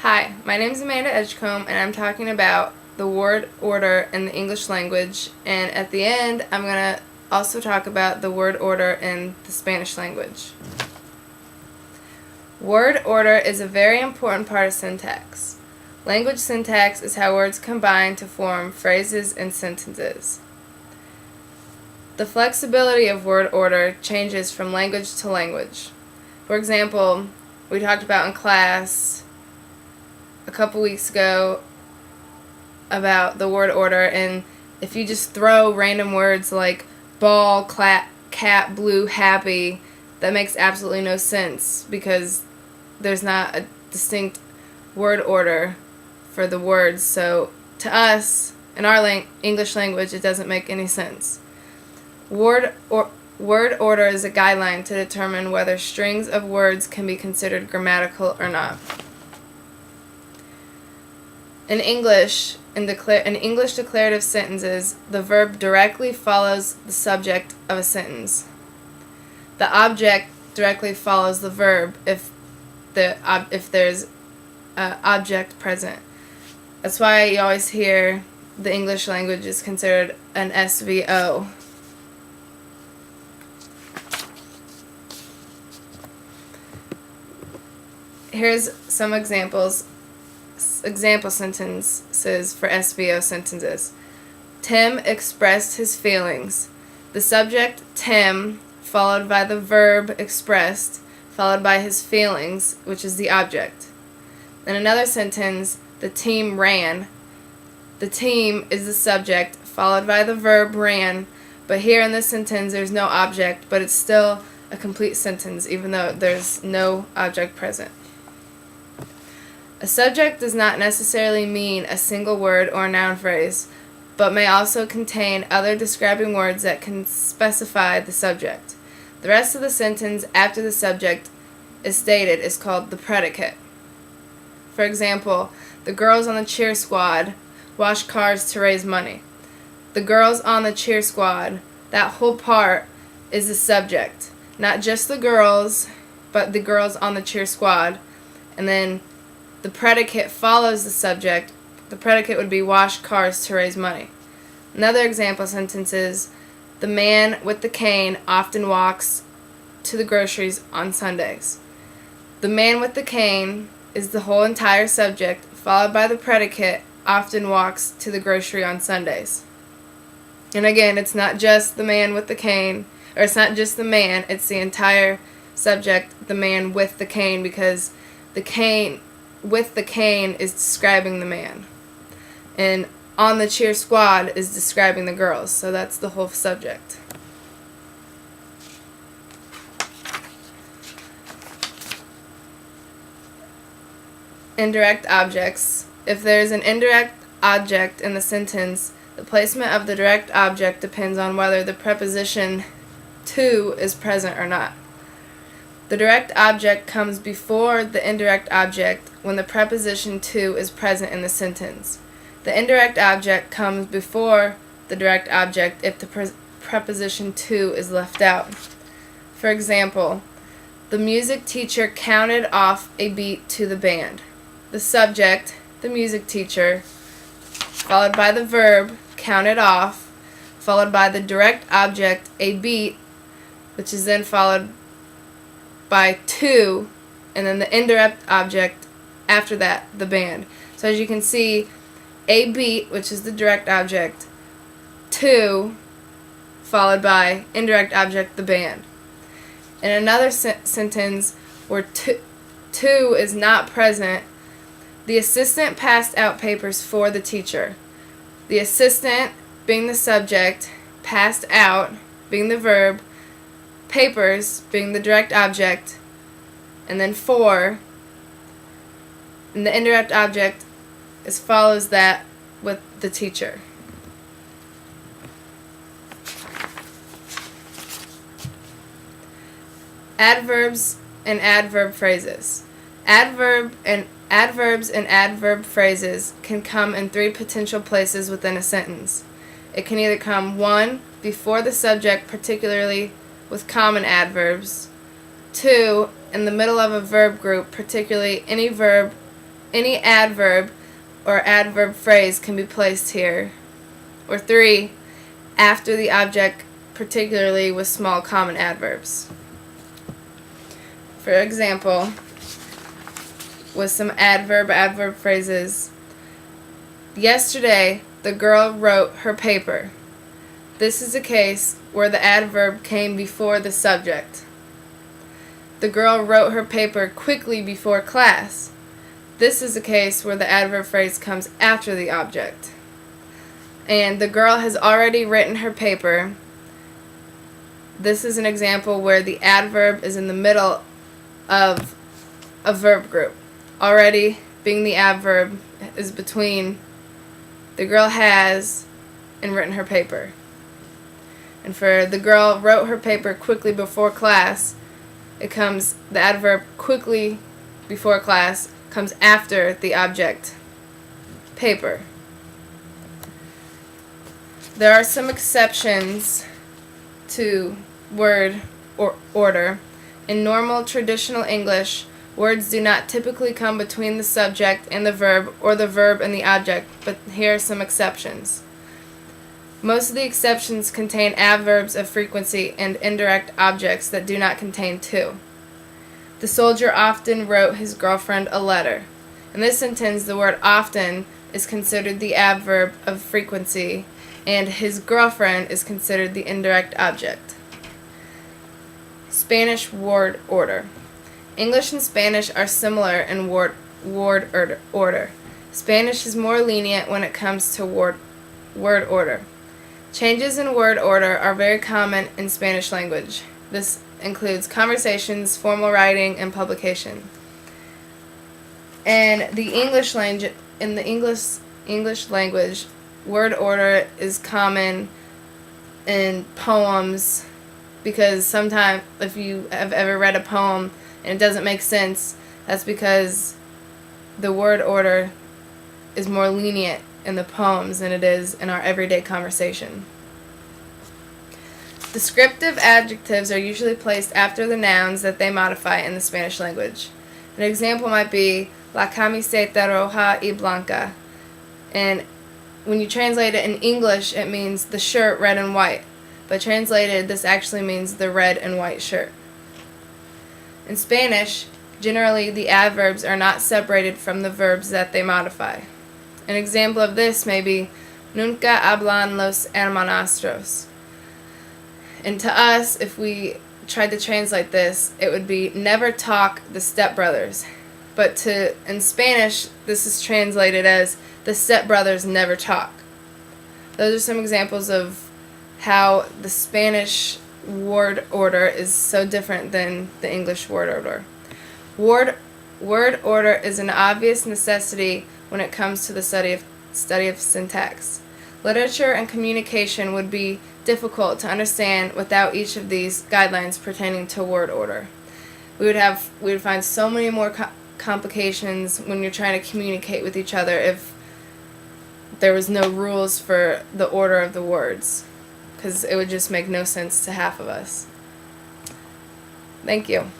Hi, my name is Amanda Edgecombe, and I'm talking about the word order in the English language, and at the end I'm going to also talk about the word order in the Spanish language. Word order is a very important part of syntax. Language syntax is how words combine to form phrases and sentences. The flexibility of word order changes from language to language. For example, we talked about in class a couple weeks ago about the word order, and if you just throw random words like ball, clap, cat, blue, happy, that makes absolutely no sense because there's not a distinct word order for the words. So to us, in our English language, it doesn't make any sense. Word order is a guideline to determine whether strings of words can be considered grammatical or not. In English declarative sentences, the verb directly follows the subject of a sentence. The object directly follows the verb if there's an object present. That's why you always hear the English language is considered an SVO. Here's some example sentences for SVO sentences. Tim expressed his feelings. The subject, Tim, followed by the verb expressed, followed by his feelings, which is the object. In another sentence, the team ran. The team is the subject, followed by the verb ran, but here in this sentence there's no object, but it's still a complete sentence even though there's no object present. A subject does not necessarily mean a single word or noun phrase, but may also contain other describing words that can specify the subject. The rest of the sentence after the subject is stated is called the predicate. For example, the girls on the cheer squad wash cars to raise money. The girls on the cheer squad, that whole part is the subject. Not just the girls, but the girls on the cheer squad. And then the predicate follows the subject. The predicate would be wash cars to raise money. Another example sentence is, the man with the cane often walks to the groceries on Sundays. The man with the cane is the whole entire subject, followed by the predicate, often walks to the grocery on Sundays. And again, it's not just the man with the cane, or it's not just the man, it's the entire subject, the man with the cane, because the cane with the cane is describing the man. And on the cheer squad is describing the girls, so that's the whole subject. Indirect objects. If there is an indirect object in the sentence, the placement of the direct object depends on whether the preposition to is present or not. The direct object comes before the indirect object when the preposition to is present in the sentence. The indirect object comes before the direct object if the preposition to is left out. For example, the music teacher counted off a beat to the band. The subject, the music teacher, followed by the verb, counted off, followed by the direct object, a beat, which is then followed by to, and then the indirect object after that, the band. So as you can see, a beat, which is the direct object, to, followed by indirect object, the band. In another sentence where to is not present, the assistant passed out papers for the teacher. The assistant, being the subject, passed out, being the verb, papers, being the direct object, and then for, and the indirect object follows that with the teacher. Adverbs and adverb phrases. Adverbs and adverb phrases can come in three potential places within a sentence. It can either come 1. Before the subject, particularly with common adverbs. 2. In the middle of a verb group, particularly any verb Any adverb or adverb phrase can be placed here. Or 3, after the object, particularly with small common adverbs. For example, with some adverb phrases, yesterday the girl wrote her paper. This is a case where the adverb came before the subject. The girl wrote her paper quickly before class. This is a case where the adverb phrase comes after the object. And the girl has already written her paper. This is an example where the adverb is in the middle of a verb group. Already being the adverb is between the girl has and written her paper. And for the girl wrote her paper quickly before class, the adverb quickly before class comes after the object paper. There are some exceptions to word or order. In normal traditional English, words do not typically come between the subject and the verb or the verb and the object, but here are some exceptions. Most of the exceptions contain adverbs of frequency and indirect objects that do not contain to. The soldier often wrote his girlfriend a letter. In this sentence, the word often is considered the adverb of frequency, and his girlfriend is considered the indirect object. Spanish word order. English and Spanish are similar in word order. Spanish is more lenient when it comes to word order. Changes in word order are very common in Spanish language. This includes conversations, formal writing, and publication. In the English language, word order is common in poems, because sometimes if you have ever read a poem and it doesn't make sense, that's because the word order is more lenient in the poems than it is in our everyday conversation. Descriptive adjectives are usually placed after the nouns that they modify in the Spanish language. An example might be la camiseta roja y blanca, and when you translate it in English, it means the shirt red and white, but translated, this actually means the red and white shirt. In Spanish, generally the adverbs are not separated from the verbs that they modify. An example of this may be nunca hablan los hermanastros. And to us, if we tried to translate this, it would be never talk the stepbrothers. But in Spanish, this is translated as the stepbrothers never talk. Those are some examples of how the Spanish word order is so different than the English word order. Word order is an obvious necessity when it comes to the study of syntax. Literature and communication would be difficult to understand without each of these guidelines pertaining to word order. We would find so many more complications when you're trying to communicate with each other if there was no rules for the order of the words, because it would just make no sense to half of us. Thank you.